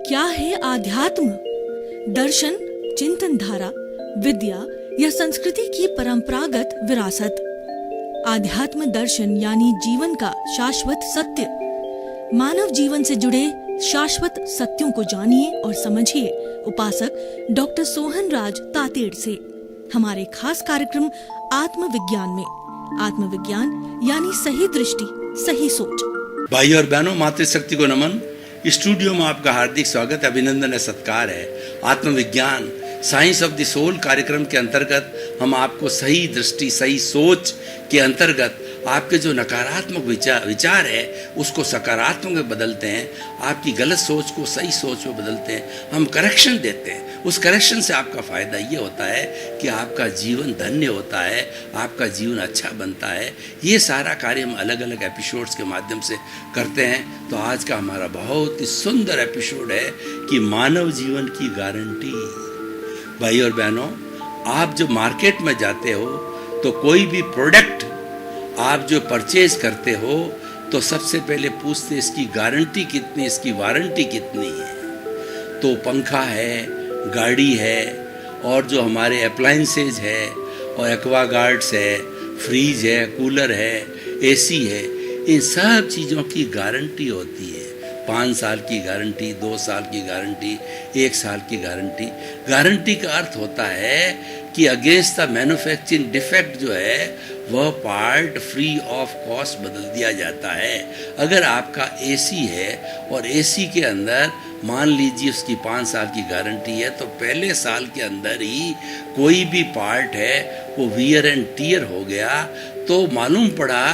क्या है आध्यात्म? दर्शन, चिंतन धारा, विद्या या संस्कृति की परंपरागत विरासत। आध्यात्म दर्शन यानी जीवन का शाश्वत सत्य। मानव जीवन से जुड़े शाश्वत सत्यों को जानिए और समझिए उपासक डॉक्टर सोहन राज तातेड़ से हमारे खास कार्यक्रम आत्मविज्ञान में। आत्मविज्ञान यानी सही दृष्टि, सही सोच। भाई और बहनों, मातृशक्ति को नमन। स्टूडियो में आपका हार्दिक स्वागत, अभिनंदन है, सत्कार है। आत्मविज्ञान साइंस ऑफ द सोल कार्यक्रम के अंतर्गत हम आपको सही दृष्टि, सही सोच के अंतर्गत आपके जो नकारात्मक विचार है उसको सकारात्मक में बदलते हैं, आपकी गलत सोच को सही सोच में बदलते हैं, हम करेक्शन देते हैं। उस करेक्शन से आपका फ़ायदा ये होता है कि आपका जीवन धन्य होता है, आपका जीवन अच्छा बनता है। ये सारा कार्य हम अलग अलग एपिसोड्स के माध्यम से करते हैं। तो आज का हमारा बहुत ही सुंदर एपिसोड है कि मानव जीवन की गारंटी। भाई और बहनों, आप जो मार्केट में जाते हो तो कोई भी प्रोडक्ट आप जो परचेज करते हो तो सबसे पहले पूछते इसकी गारंटी कितनी, इसकी वारंटी कितनी है। तो पंखा है, गाड़ी है, और जो हमारे अप्लायंसेज है और एक्वागार्ड्स है, फ्रीज है, कूलर है, एसी है, इन सब चीज़ों की गारंटी होती है। 5 साल की गारंटी, 2 साल की गारंटी, 1 साल की गारंटी। गारंटी का अर्थ होता है कि अगेंस्ट द मैन्युफैक्चरिंग डिफेक्ट जो है वह पार्ट फ्री ऑफ कॉस्ट बदल दिया जाता है। अगर आपका एसी है और एसी के अंदर मान लीजिए उसकी 5 साल की गारंटी है, तो पहले साल के अंदर ही कोई भी पार्ट है वो वियर एंड टियर हो गया तो मालूम पड़ा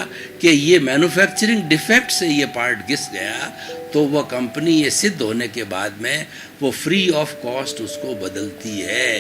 कि ये मैन्युफैक्चरिंग डिफेक्ट से ये पार्ट घिस गया, तो वह कंपनी ये सिद्ध होने के बाद में वो फ्री ऑफ कॉस्ट उसको बदलती है,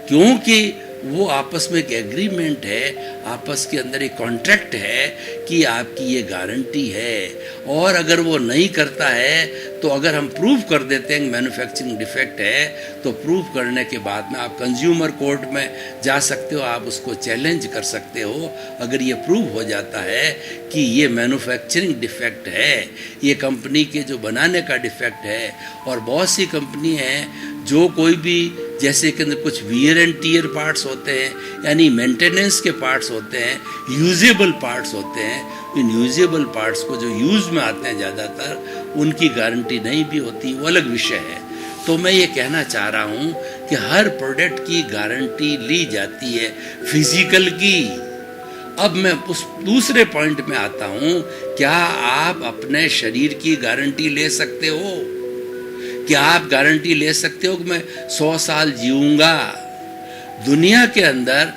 क्योंकि वो आपस में एक एग्रीमेंट है, आपस के अंदर एक कॉन्ट्रैक्ट है कि आपकी ये गारंटी है। और अगर वो नहीं करता है तो अगर हम प्रूव कर देते हैं मैन्युफैक्चरिंग डिफेक्ट है तो प्रूव करने के बाद में आप कंज्यूमर कोर्ट में जा सकते हो, आप उसको चैलेंज कर सकते हो। अगर ये प्रूव हो जाता है कि ये मैन्युफैक्चरिंग डिफेक्ट है, ये कंपनी के जो बनाने का डिफेक्ट है। और बहुत सी कंपनी हैं जो कोई भी, जैसे कि कुछ वियर एंड टियर पार्ट्स होते हैं यानी मेंटेनेंस के पार्ट्स होते हैं, यूजेबल पार्ट्स होते हैं। इन यूजेबल पार्ट्स को जो यूज़ में आते हैं ज़्यादातर, उनकी गारंटी नहीं भी होती, वो अलग विषय है। तो मैं ये कहना चाह रहा हूँ कि हर प्रोडक्ट की गारंटी ली जाती है, फिजिकल की। अब मैं उस दूसरे पॉइंट में आता हूँ, क्या आप अपने शरीर की गारंटी ले सकते हो? क्या आप गारंटी ले सकते हो कि मैं 100 साल जीऊँगा? दुनिया के अंदर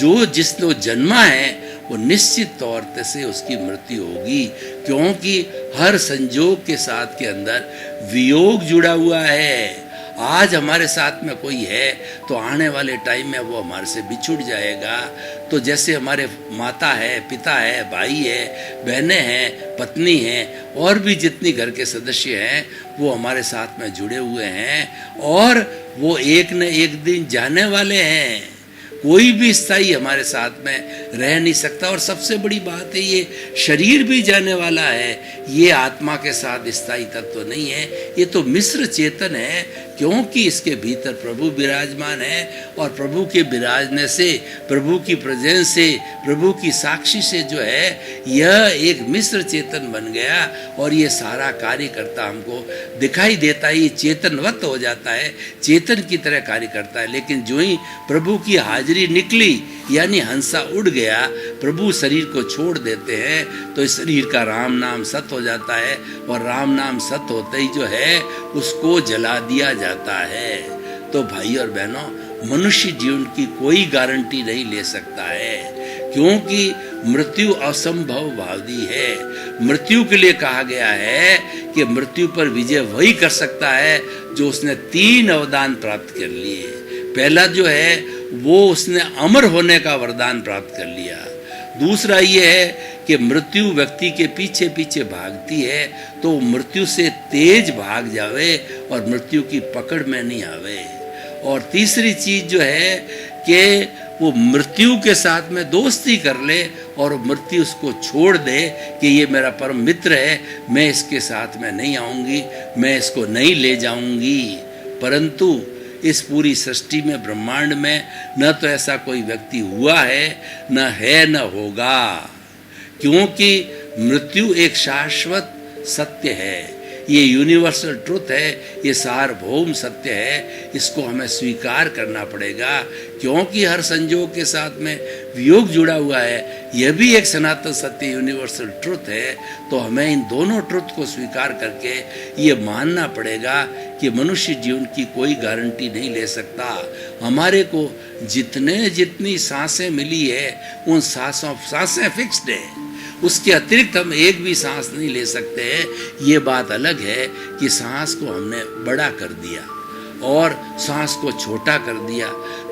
जो जिस लोग जन्मा है वो निश्चित तौर से उसकी मृत्यु होगी, क्योंकि हर संजोग के साथ के अंदर वियोग जुड़ा हुआ है। आज हमारे साथ में कोई है तो आने वाले टाइम में वो हमारे से बिछुड़ जाएगा। तो जैसे हमारे माता है, पिता है, भाई है, बहनें हैं, पत्नी हैं, और भी जितनी घर के सदस्य हैं वो हमारे साथ में जुड़े हुए हैं और वो एक न एक दिन जाने वाले हैं। कोई भी स्थायी हमारे साथ में रह नहीं सकता। और सबसे बड़ी बात है, ये शरीर भी जाने वाला है, ये आत्मा के साथ स्थायी तत्व नहीं है, ये तो मिश्र चेतन है, क्योंकि इसके भीतर प्रभु विराजमान है। और प्रभु के विराजने से, प्रभु की प्रेजेंस से, प्रभु की साक्षी से जो है यह एक मिश्र चेतन बन गया और ये सारा कार्य करता हमको दिखाई देता है। ये चेतनवत हो जाता है, चेतन की तरह कार्य करता है। लेकिन जो ही प्रभु की हाजिरी निकली यानी हंसा उड़ गया, प्रभु शरीर को छोड़ देते हैं तो इस शरीर का राम नाम सत हो जाता है। और राम नाम सत होते ही जो है उसको जला दिया जाता है। तो भाई और बहनों, मनुष्य जीवन की कोई गारंटी नहीं ले सकता है, क्योंकि मृत्यु असंभव भावी है। मृत्यु के लिए कहा गया है कि मृत्यु पर विजय वही कर सकता है जो उसने 3 वरदान प्राप्त कर लिए। पहला जो है वो उसने अमर होने का वरदान प्राप्त कर लिया। दूसरा ये है कि मृत्यु व्यक्ति के पीछे पीछे भागती है तो मृत्यु से तेज भाग जावे और मृत्यु की पकड़ में नहीं आवे। और तीसरी चीज जो है कि वो मृत्यु के साथ में दोस्ती कर ले और मृत्यु उसको छोड़ दे कि ये मेरा परम मित्र है, मैं इसके साथ में नहीं आऊँगी, मैं इसको नहीं ले जाऊँगी। परंतु इस पूरी सृष्टि में, ब्रह्मांड में न तो ऐसा कोई व्यक्ति हुआ है न होगा, क्योंकि मृत्यु एक शाश्वत सत्य है, ये यूनिवर्सल ट्रुथ है, ये सार्वभौम सत्य है। इसको हमें स्वीकार करना पड़ेगा, क्योंकि हर संयोग के साथ में वियोग जुड़ा हुआ है, यह भी एक सनातन सत्य यूनिवर्सल ट्रुथ है। तो हमें इन दोनों ट्रुथ को स्वीकार करके ये मानना पड़ेगा कि मनुष्य जीवन की कोई गारंटी नहीं ले सकता। हमारे को जितनी सांसें मिली है, उन सांसें फिक्स्ड है, उसके अतिरिक्त हम एक भी सांस नहीं ले सकते हैं। ये बात अलग है कि सांस को हमने बड़ा कर दिया और सांस को छोटा कर दिया।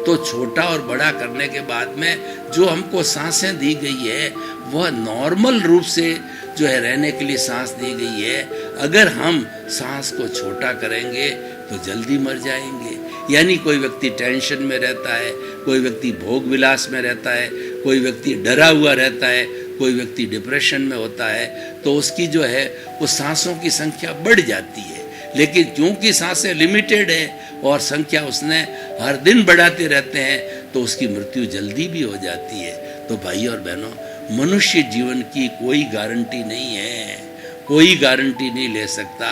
तो छोटा और बड़ा करने के बाद में जो हमको सांसें दी गई है, वह नॉर्मल रूप से जो है रहने के लिए सांस दी गई है। अगर हम सांस को छोटा करेंगे तो जल्दी मर जाएंगे। यानी कोई व्यक्ति टेंशन में रहता है, कोई व्यक्ति भोग विलास में रहता है, कोई व्यक्ति डरा हुआ रहता है, कोई व्यक्ति डिप्रेशन में होता है, तो उसकी जो है वो सांसों की संख्या बढ़ जाती है। लेकिन क्योंकि सांसें लिमिटेड है और संख्या उसने हर दिन बढ़ाते रहते हैं, तो उसकी मृत्यु जल्दी भी हो जाती है। तो भाई और बहनों, मनुष्य जीवन की कोई गारंटी नहीं है, कोई गारंटी नहीं ले सकता।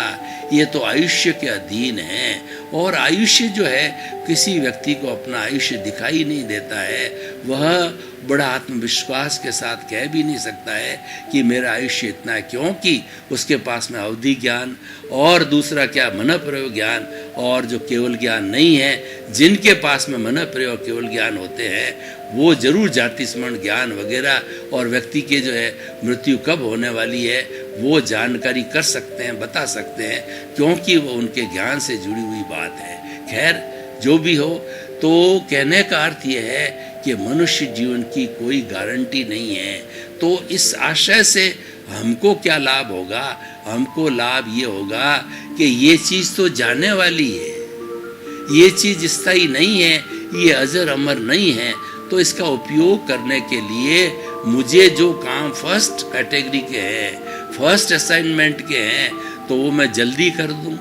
ये तो आयुष्य के अधीन है, और आयुष्य जो है किसी व्यक्ति को अपना आयुष्य दिखाई नहीं देता है। वह बड़ा आत्मविश्वास के साथ कह भी नहीं सकता है कि मेरा आयुष्य इतना है, क्योंकि उसके पास में अवधि ज्ञान और दूसरा क्या मन प्रयोग ज्ञान और जो केवल ज्ञान नहीं है। जिनके पास में मन प्रयोग केवल ज्ञान होते हैं, वो जरूर जाति स्मरण ज्ञान वगैरह और व्यक्ति के जो है मृत्यु कब होने वाली है वो जानकारी कर सकते हैं, बता सकते हैं, क्योंकि वो उनके ज्ञान से जुड़ी हुई बात है। खैर जो भी हो, तो कहने का अर्थ ये है कि मनुष्य जीवन की कोई गारंटी नहीं है। तो इस आशय से हमको क्या लाभ होगा? हमको लाभ ये होगा कि ये चीज़ तो जाने वाली है, ये चीज़ स्थायी नहीं है, ये अजर अमर नहीं है। तो इसका उपयोग करने के लिए मुझे जो काम फर्स्ट कैटेगरी के हैं, फर्स्ट असाइनमेंट के हैं, तो वो मैं जल्दी कर दूं।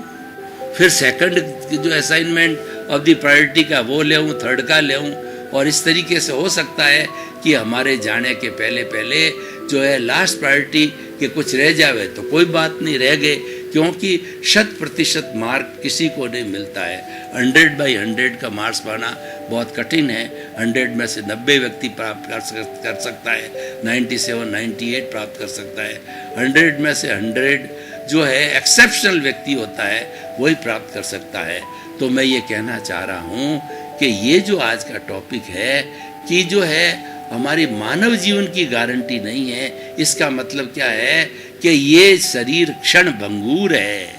फिर सेकंड जो असाइनमेंट ऑफ द प्रायोरिटी का वो ले आऊँ, थर्ड का ले आऊँ। और इस तरीके से हो सकता है कि हमारे जाने के पहले पहले जो है लास्ट प्रायोरिटी के कुछ रह जावे, तो कोई बात नहीं, रह गए, क्योंकि 100% मार्क किसी को नहीं मिलता है। 100/100 का मार्क्स पाना बहुत कठिन है। 100 में से 90 व्यक्ति प्राप्त कर सकता है, 97, 98 प्राप्त कर सकता है। 100 में से 100 जो है एक्सेप्शनल व्यक्ति होता है, वही प्राप्त कर सकता है। तो मैं ये कहना चाह रहा हूँ कि ये जो आज का टॉपिक है कि जो है हमारी मानव जीवन की गारंटी नहीं है। इसका मतलब क्या है कि ये शरीर क्षण भंगुर है,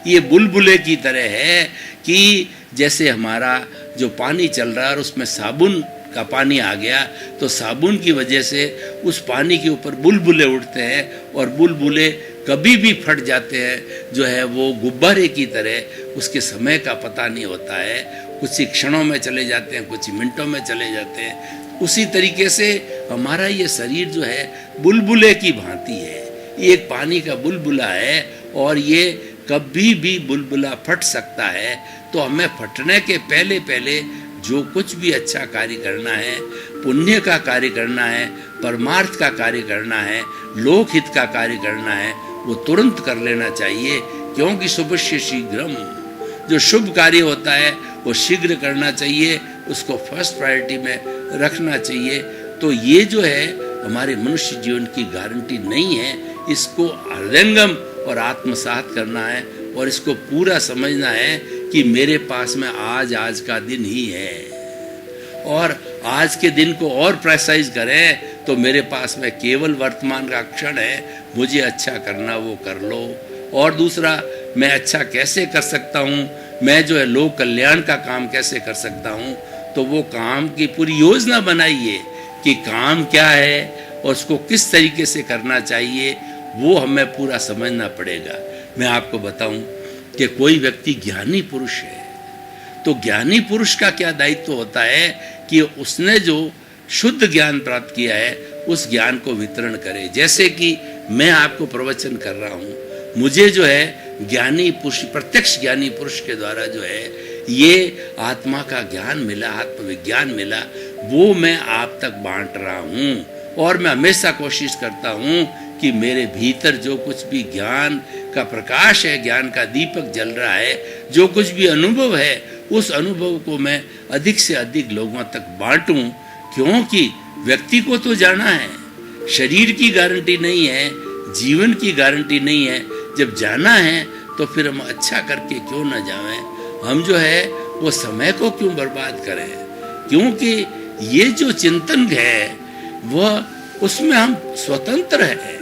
ये बुलबुले की तरह है कि जैसे हमारा जो पानी चल रहा है और उसमें साबुन का पानी आ गया, तो साबुन की वजह से उस पानी के ऊपर बुलबुले उठते हैं और बुलबुले कभी भी फट जाते हैं, जो है वो गुब्बारे की तरह, उसके समय का पता नहीं होता है, कुछ ही क्षणों में चले जाते हैं, कुछ ही मिनटों में चले जाते हैं। उसी तरीके से हमारा ये शरीर जो है बुलबुले की भांति है, ये एक पानी का बुलबुला है और ये कभी भी बुलबुला फट सकता है। तो हमें फटने के पहले पहले जो कुछ भी अच्छा कार्य करना है, पुण्य का कार्य करना है, परमार्थ का कार्य करना है, लोकहित का कार्य करना है, वो तुरंत कर लेना चाहिए, क्योंकि शुभस्य शीघ्रम, जो शुभ कार्य होता है वो शीघ्र करना चाहिए, उसको फर्स्ट प्रायोरिटी में रखना चाहिए। तो ये जो है हमारे मनुष्य जीवन की गारंटी नहीं है, इसको हृदयंगम और आत्मसात करना है और इसको पूरा समझना है कि मेरे पास में आज का दिन ही है, और आज के दिन को और प्रेसाइज करें तो मेरे पास में केवल वर्तमान का क्षण है, मुझे अच्छा करना वो कर लो। और दूसरा, मैं अच्छा कैसे कर सकता हूँ, मैं जो है लोक कल्याण का काम कैसे कर सकता हूँ, तो वो काम की पूरी योजना बनाइए कि काम क्या है और उसको किस तरीके से करना चाहिए, वो हमें पूरा समझना पड़ेगा। मैं आपको बताऊं कि कोई व्यक्ति ज्ञानी पुरुष है, तो ज्ञानी पुरुष का क्या दायित्व होता है कि उसने जो शुद्ध ज्ञान प्राप्त किया है उस ज्ञान को वितरण करे। जैसे कि मैं आपको प्रवचन कर रहा हूँ, मुझे जो है ज्ञानी पुरुष, प्रत्यक्ष ज्ञानी पुरुष के द्वारा जो है ये आत्मा का ज्ञान मिला, आत्मविज्ञान मिला, वो मैं आप तक बांट रहा हूँ। और मैं हमेशा कोशिश करता हूँ कि मेरे भीतर जो कुछ भी ज्ञान का प्रकाश है, ज्ञान का दीपक जल रहा है, जो कुछ भी अनुभव है, उस अनुभव को मैं अधिक से अधिक लोगों तक बांटूं। क्योंकि व्यक्ति को तो जाना है, शरीर की गारंटी नहीं है, जीवन की गारंटी नहीं है। जब जाना है तो फिर हम अच्छा करके क्यों ना जाएं, हम जो है वो समय को क्यों बर्बाद करें। क्योंकि ये जो चिंतन है वह, उसमें हम स्वतंत्र हैं,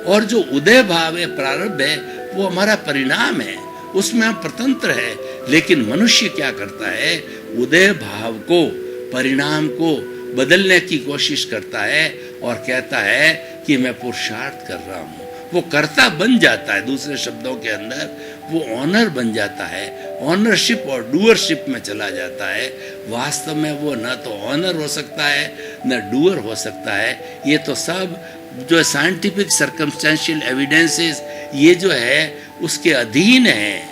और जो उदय भाव है, प्रारब्ध है, वो हमारा परिणाम है, उसमें हम स्वतंत्र है। लेकिन मनुष्य क्या करता है, उदय भाव को, परिणाम को बदलने की कोशिश करता है और कहता है कि मैं पुरुषार्थ कर रहा हूँ। वो कर्ता बन जाता है, दूसरे शब्दों के अंदर वो ऑनर बन जाता है, ऑनरशिप और डूअरशिप में चला जाता है। वास्तव में वो न तो ऑनर हो सकता है न डूअर हो सकता है। ये तो सब जो साइंटिफिक सर्कमस्टेंशियल एविडेंसेस, ये जो है उसके अधीन है।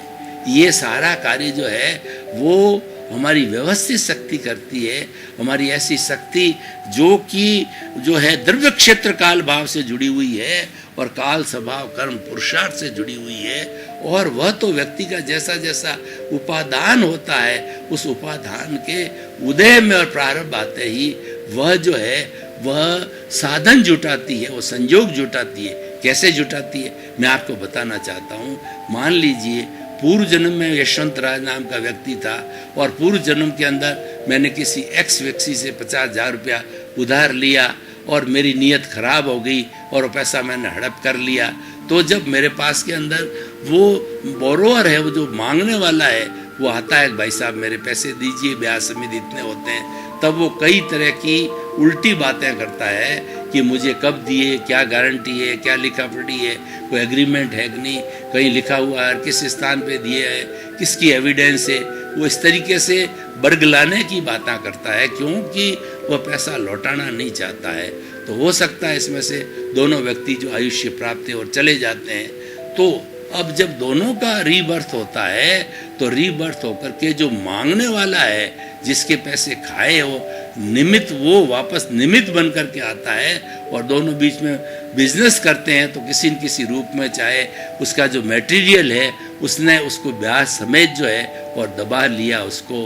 ये सारा कार्य जो है वो हमारी व्यवस्थित शक्ति करती है, हमारी ऐसी शक्ति जो कि जो है द्रव्य क्षेत्र काल भाव से जुड़ी हुई है और काल स्वभाव कर्म पुरुषार्थ से जुड़ी हुई है। और वह तो व्यक्ति का जैसा जैसा उपादान होता है, उस उपादान के उदय में और प्रारंभ आते ही वह जो है वह साधन जुटाती है, वो संयोग जुटाती है। कैसे जुटाती है मैं आपको बताना चाहता हूँ। मान लीजिए पूर्व जन्म में यशवंत राज नाम का व्यक्ति था, और पूर्व जन्म के अंदर मैंने किसी एक्स व्यक्ति से 50,000 रुपया उधार लिया और मेरी नीयत खराब हो गई और वो पैसा मैंने हड़प कर लिया। तो जब मेरे पास के अंदर वो बोरोअर है, वो जो मांगने वाला है, वो आता है भाई साहब मेरे पैसे दीजिए, ब्याज समेत इतने होते हैं, तब वो कई तरह की उल्टी बातें करता है कि मुझे कब दिए, क्या गारंटी है, क्या लिखा पड़ी है, कोई एग्रीमेंट है कि नहीं, कहीं लिखा हुआ है, किस स्थान पे दिए है, किसकी एविडेंस है। वो इस तरीके से बरगलाने की बातें करता है, क्योंकि वह पैसा लौटाना नहीं चाहता है। तो हो सकता है इसमें से दोनों व्यक्ति जो आयुष्य प्राप्त है और चले जाते हैं। तो अब जब दोनों का रीबर्थ होता है, तो रीबर्थ होकर के जो मांगने वाला है, जिसके पैसे खाए हो निमित्त, वो वापस निमित्त बन करके आता है और दोनों बीच में बिजनेस करते हैं। तो किसी न किसी रूप में, चाहे उसका जो मटेरियल है उसने उसको ब्याज समेत जो है और दबा लिया उसको,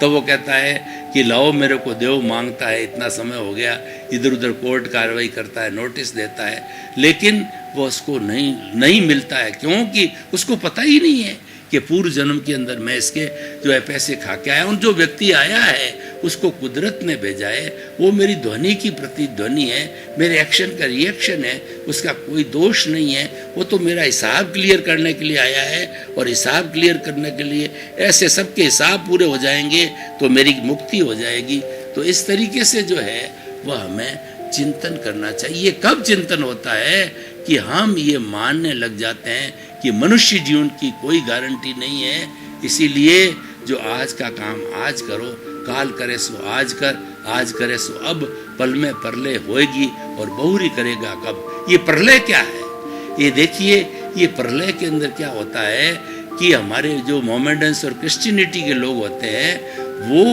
तो वो कहता है कि लाओ मेरे को देव, मांगता है, इतना समय हो गया, इधर उधर कोर्ट कार्रवाई करता है, नोटिस देता है, लेकिन वो उसको नहीं मिलता है। क्योंकि उसको पता ही नहीं है कि पूर्व जन्म के अंदर मैं इसके जो है पैसे खा के आया हूँ। जो व्यक्ति आया है उसको कुदरत ने भेजा है, वो मेरी ध्वनि की प्रतिध्वनि है, मेरे एक्शन का रिएक्शन है, उसका कोई दोष नहीं है। वो तो मेरा हिसाब क्लियर करने के लिए आया है, और हिसाब क्लियर करने के लिए ऐसे सबके हिसाब पूरे हो जाएंगे तो मेरी मुक्ति हो जाएगी। तो इस तरीके से जो है वह हमें चिंतन करना चाहिए। कब चिंतन होता है कि हम ये मानने लग जाते हैं कि मनुष्य जीवन की कोई गारंटी नहीं है, इसीलिए जो आज का काम आज करो, काल करे सो आज कर, आज करे सो अब, पल में प्रलय होएगी और बहुरी करेगा कब। ये प्रलय क्या है? ये देखिए, ये प्रलय के अंदर क्या होता है कि हमारे जो मोमेंडेंस और क्रिश्चियनिटी के लोग होते हैं, वो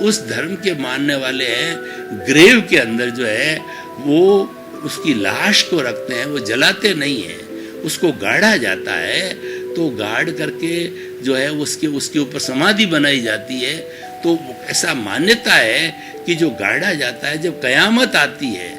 उस धर्म के मानने वाले हैं। ग्रेव के अंदर जो है वो उसकी लाश को रखते हैं, वो जलाते नहीं हैं, उसको गाड़ा जाता है। तो गाड़ करके जो है उसके ऊपर समाधि बनाई जाती है। तो ऐसा मान्यता है कि जो गाड़ा जाता है, जब कयामत आती है,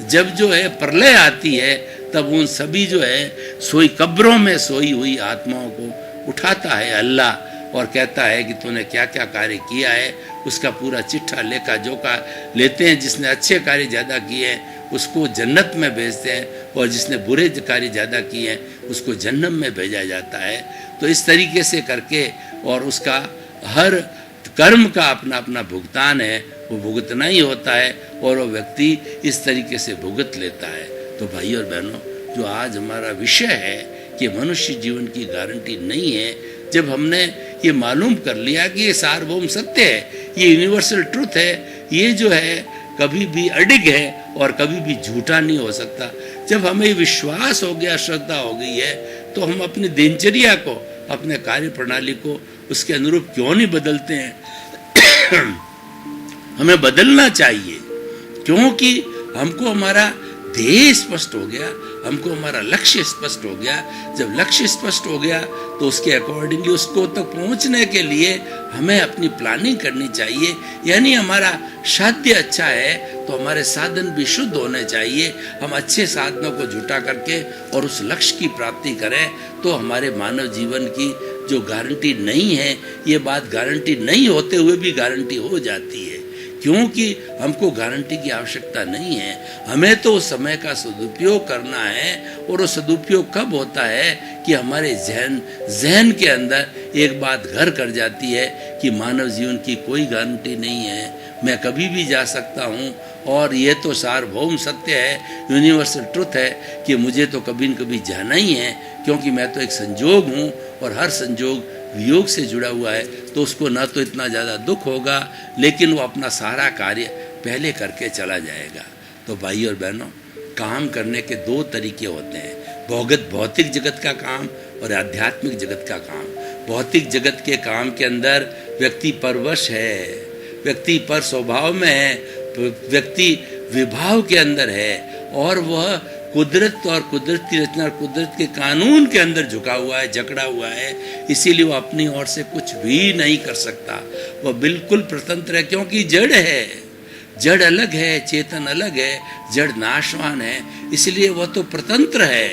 जब जो है प्रलय आती है, तब उन सभी जो है कब्रों में सोई हुई आत्माओं को उठाता है अल्लाह और कहता है कि तूने क्या क्या कार्य किया है, उसका पूरा चिट्ठा लेखा जोखा लेते हैं। जिसने अच्छे कार्य ज़्यादा किए हैं उसको जन्नत में भेजते हैं, और जिसने बुरे कार्य ज़्यादा किए हैं उसको जहन्नम में भेजा जाता है। तो इस तरीके से करके, और उसका हर कर्म का अपना अपना भुगतान है, वो भुगतना ही होता है, और वो व्यक्ति इस तरीके से भुगत लेता है। तो भाई और बहनों, जो आज हमारा विषय है कि मनुष्य जीवन की गारंटी नहीं है, जब हमने ये मालूम कर लिया कि ये सार्वभौम सत्य है, ये यूनिवर्सल ट्रुथ है, ये जो है कभी भी अडिग है और कभी भी झूठा नहीं हो सकता। जब हमें विश्वास हो गया, श्रद्धा हो गई है, तो हम अपनी दिनचर्या को, अपने कार्य प्रणाली को उसके अनुरूप क्यों नहीं बदलते हैं? हमें बदलना चाहिए, क्योंकि हमको हमारा ध्येय स्पष्ट हो गया, हमको हमारा लक्ष्य स्पष्ट हो गया। जब लक्ष्य स्पष्ट हो गया तो उसके अकॉर्डिंगली उसको तक पहुंचने के लिए हमें अपनी प्लानिंग करनी चाहिए। यानी हमारा साध्य अच्छा है तो हमारे साधन भी शुद्ध होने चाहिए। हम अच्छे साधनों को जुटा करके और उस लक्ष्य की प्राप्ति करें तो हमारे मानव जीवन की जो गारंटी नहीं है, ये बात गारंटी नहीं होते हुए भी गारंटी हो जाती है, क्योंकि हमको गारंटी की आवश्यकता नहीं है। हमें तो उस समय का सदुपयोग करना है। और वो सदुपयोग कब होता है कि हमारे जहन के अंदर एक बात घर कर जाती है कि मानव जीवन की कोई गारंटी नहीं है, मैं कभी भी जा सकता हूँ। और ये तो सार्वभौम सत्य है, यूनिवर्सल ट्रुथ है कि मुझे तो कभी न कभी जाना ही है, क्योंकि मैं तो एक संजोग हूँ और हर संजोग वियोग से जुड़ा हुआ है। तो उसको ना तो इतना ज़्यादा दुख होगा, लेकिन वो अपना सारा कार्य पहले करके चला जाएगा। तो भाई और बहनों, काम करने के दो तरीके होते हैं, भौतिक जगत का काम और आध्यात्मिक जगत का काम। भौतिक जगत के काम के अंदर व्यक्ति परवश है, व्यक्ति पर स्वभाव में है, व्यक्ति विभाव के अंदर है और वह कुदरत और कुदरत की रचना और कुदरत के कानून के अंदर झुका हुआ है, जकड़ा हुआ है। इसीलिए वो अपनी ओर से कुछ भी नहीं कर सकता, वह बिल्कुल स्वतंत्र है, क्योंकि जड़ है। जड़ अलग है, चेतन अलग है, जड़ नाशवान है। इसलिए वह तो स्वतंत्र है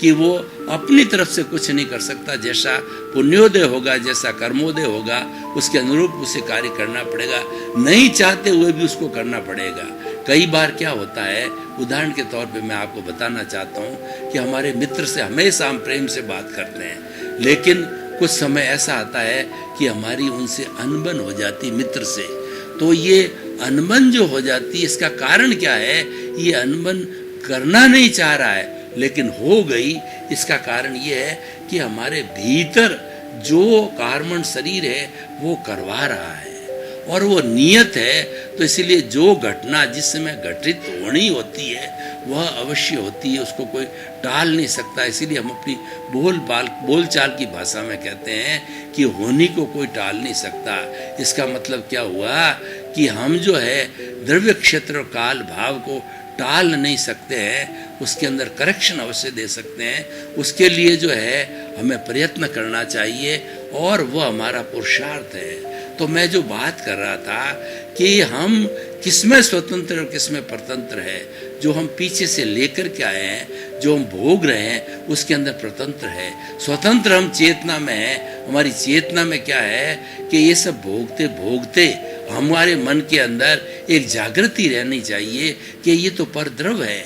कि वो अपनी तरफ से कुछ नहीं कर सकता। जैसा पुण्योदय होगा, जैसा कर्मोदय होगा, उसके अनुरूप उसे कार्य करना पड़ेगा, नहीं चाहते हुए भी उसको करना पड़ेगा। कई बार क्या होता है, उदाहरण के तौर पे मैं आपको बताना चाहता हूँ कि हमारे मित्र से हमेशा हम प्रेम से बात करते हैं, लेकिन कुछ समय ऐसा आता है कि हमारी उनसे अनबन हो जाती मित्र से। तो ये अनबन जो हो जाती है, इसका कारण क्या है? ये अनबन करना नहीं चाह रहा है लेकिन हो गई। इसका कारण ये है कि हमारे भीतर जो कार्बन शरीर है वो करवा रहा है और वो नियत है। तो इसीलिए जो घटना जिस समय घटित होनी होती है वह अवश्य होती है, उसको कोई टाल नहीं सकता। इसीलिए हम अपनी बोलचाल की भाषा में कहते हैं कि होनी को कोई टाल नहीं सकता। इसका मतलब क्या हुआ कि हम जो है द्रव्य क्षेत्र और काल भाव को टाल नहीं सकते हैं, उसके अंदर करेक्शन अवश्य दे सकते हैं। उसके लिए जो है हमें प्रयत्न करना चाहिए और वह हमारा पुरुषार्थ है। तो मैं जो बात कर रहा था कि हम किसमें स्वतंत्र और किसमें परतंत्र है, जो हम पीछे से लेकर के आए हैं, जो हम भोग रहे हैं, उसके अंदर परतंत्र है। स्वतंत्र हम चेतना में हैं। हमारी चेतना में क्या है कि ये सब भोगते भोगते हमारे मन के अंदर एक जागृति रहनी चाहिए कि ये तो परद्रव है,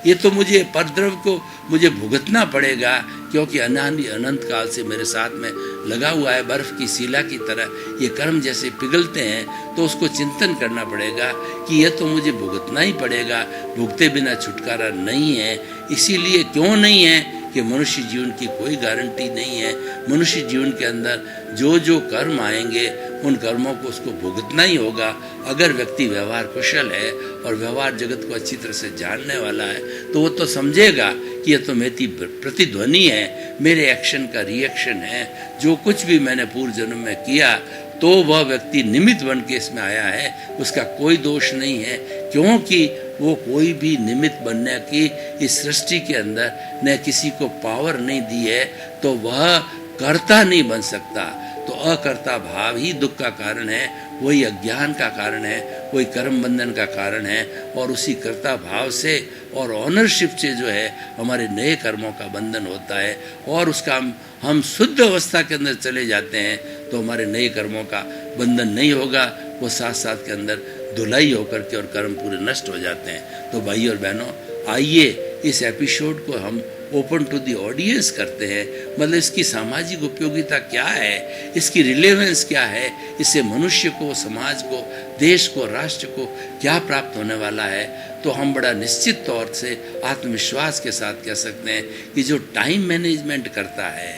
ये तो मुझे परद्रव को मुझे भुगतना पड़ेगा, क्योंकि अनंत काल से मेरे साथ में लगा हुआ है, बर्फ की शिला की तरह ये कर्म जैसे पिघलते हैं। तो उसको चिंतन करना पड़ेगा कि यह तो मुझे भुगतना ही पड़ेगा, भुगते बिना छुटकारा नहीं है। इसीलिए क्यों नहीं है कि मनुष्य जीवन की कोई गारंटी नहीं है। मनुष्य जीवन के अंदर जो जो कर्म आएंगे उन कर्मों को उसको भुगतना ही होगा। अगर व्यक्ति व्यवहार कुशल है और व्यवहार जगत को अच्छी तरह से जानने वाला है तो वो तो समझेगा कि यह तो मेरी प्रतिध्वनि है, मेरे एक्शन का रिएक्शन है। जो कुछ भी मैंने पूर्व जन्म में किया तो वह व्यक्ति निमित्त बन के इसमें आया है, उसका कोई दोष नहीं है, क्योंकि वो कोई भी निमित्त बनने की इस सृष्टि के अंदर न किसी को पावर नहीं दी है, तो वह कर्ता नहीं बन सकता। तो अकर्ता भाव ही दुख का कारण है, वही अज्ञान का कारण है, वही कर्म बंधन का कारण है। और उसी कर्ता भाव से और ऑनरशिप से जो है हमारे नए कर्मों का बंधन होता है और उसका हम शुद्ध अवस्था के अंदर चले जाते हैं तो हमारे नए कर्मों का बंधन नहीं होगा, वो साथ साथ के अंदर धुलाई होकर के और कर्म पूरे नष्ट हो जाते हैं। तो भाई और बहनों, आइए इस एपिसोड को हम ओपन टू दी ऑडियंस करते हैं। मतलब इसकी सामाजिक उपयोगिता क्या है, इसकी रिलेवेंस क्या है, इससे मनुष्य को, समाज को, देश को, राष्ट्र को क्या प्राप्त होने वाला है। तो हम बड़ा निश्चित तौर से आत्मविश्वास के साथ कह सकते हैं कि जो टाइम मैनेजमेंट करता है,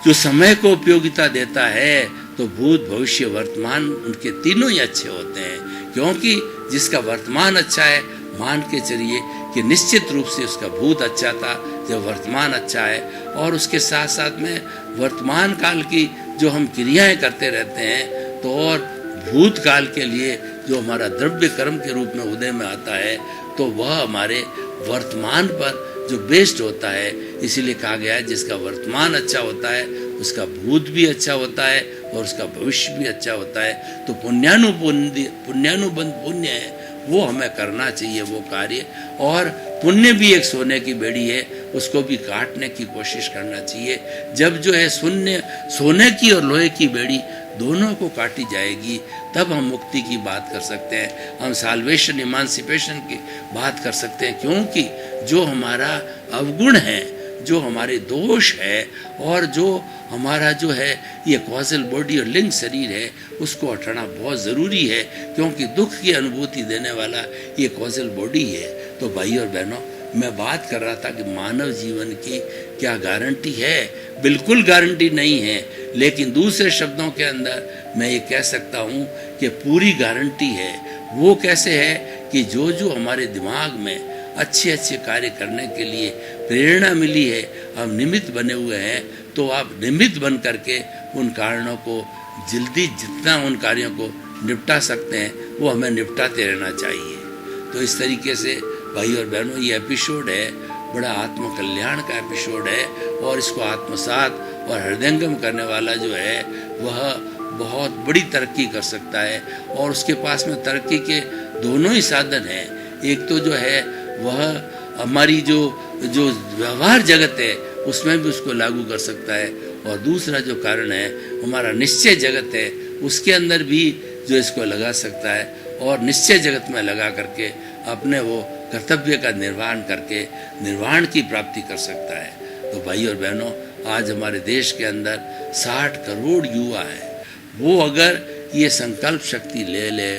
जो समय को उपयोगिता देता है, तो भूत भविष्य वर्तमान उनके तीनों ही अच्छे होते हैं। क्योंकि जिसका वर्तमान अच्छा है मान के चलिए कि निश्चित रूप से उसका भूत अच्छा था जब वर्तमान अच्छा है। और उसके साथ साथ में वर्तमान काल की जो हम क्रियाएं करते रहते हैं तो और भूतकाल के लिए जो हमारा द्रव्य कर्म के रूप में उदय में आता है तो वह हमारे वर्तमान पर जो बेस्ड होता है। इसीलिए कहा गया है जिसका वर्तमान अच्छा होता है उसका भूत भी अच्छा होता है और उसका भविष्य भी अच्छा होता है। तो पुण्यानुबंध पुण्य है वो हमें करना चाहिए वो कार्य। और पुण्य भी एक सोने की बेड़ी है, उसको भी काटने की कोशिश करना चाहिए। जब जो है सोने की और लोहे की बेड़ी दोनों को काटी जाएगी तब हम मुक्ति की बात कर सकते हैं, हम साल्वेशन इमांसिपेशन की बात कर सकते हैं। क्योंकि जो हमारा अवगुण है, जो हमारे दोष है और जो हमारा जो है ये कॉजल बॉडी और लिंग शरीर है उसको हटाना बहुत ज़रूरी है, क्योंकि दुख की अनुभूति देने वाला ये कॉजल बॉडी है। तो भाई और बहनों, मैं बात कर रहा था कि मानव जीवन की क्या गारंटी है? बिल्कुल गारंटी नहीं है, लेकिन दूसरे शब्दों के अंदर मैं ये कह सकता हूँ कि पूरी गारंटी है। वो कैसे है कि जो जो हमारे दिमाग में अच्छे अच्छे कार्य करने के लिए प्रेरणा मिली है, हम निमित्त बने हुए हैं, तो आप निमित्त बन करके उन कारणों को जल्दी जितना उन कार्यों को निपटा सकते हैं वो हमें निपटाते रहना चाहिए। तो इस तरीके से भाई और बहनों, ये एपिसोड है बड़ा आत्म कल्याण का एपिसोड है और इसको आत्मसात और हृदयंगम करने वाला जो है वह बहुत बड़ी तरक्की कर सकता है। और उसके पास में तरक्की के दोनों ही साधन हैं। एक तो जो है वह हमारी जो व्यवहार जगत है उसमें भी उसको लागू कर सकता है, और दूसरा जो कारण है हमारा निश्चय जगत है उसके अंदर भी जो इसको लगा सकता है, और निश्चय जगत में लगा करके अपने वो कर्तव्य का निर्वहन करके निर्वाण की प्राप्ति कर सकता है। तो भाई और बहनों, आज हमारे देश के अंदर 60 करोड़ युवा है, वो अगर ये संकल्प शक्ति ले ले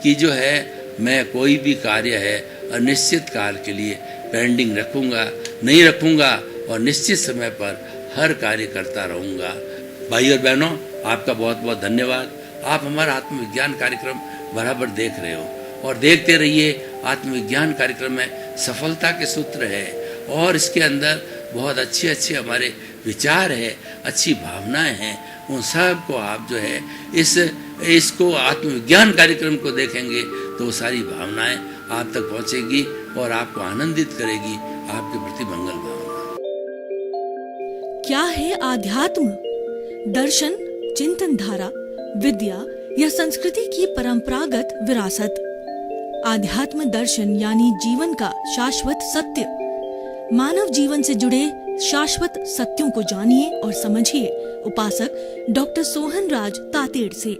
कि जो है मैं कोई भी कार्य है अनिश्चित काल के लिए पेंडिंग नहीं रखूँगा और निश्चित समय पर हर कार्य करता रहूँगा। भाई और बहनों, आपका बहुत बहुत धन्यवाद। आप हमारा आत्मविज्ञान कार्यक्रम बराबर देख रहे हो और देखते रहिए। आत्मविज्ञान कार्यक्रम में सफलता के सूत्र है और इसके अंदर बहुत अच्छे अच्छे हमारे विचार है, अच्छी भावनाएं हैं। उन सब को आप जो है इसको आत्मविज्ञान कार्यक्रम को देखेंगे तो वो सारी भावनाएं आप तक पहुंचेगी और आपको आनंदित करेगी, आपके प्रति मंगल भावना। क्या है आध्यात्म? दर्शन, चिंतन धारा, विद्या या संस्कृति की परंपरागत विरासत। आध्यात्म दर्शन यानी जीवन का शाश्वत सत्य। मानव जीवन से जुड़े शाश्वत सत्यों को जानिए और समझिए उपासक डॉक्टर सोहन राज तातेड़ से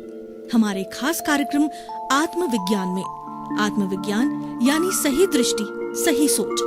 हमारे खास कार्यक्रम आत्मविज्ञान में। आत्मविज्ञान यानी सही दृष्टि, सही सोच।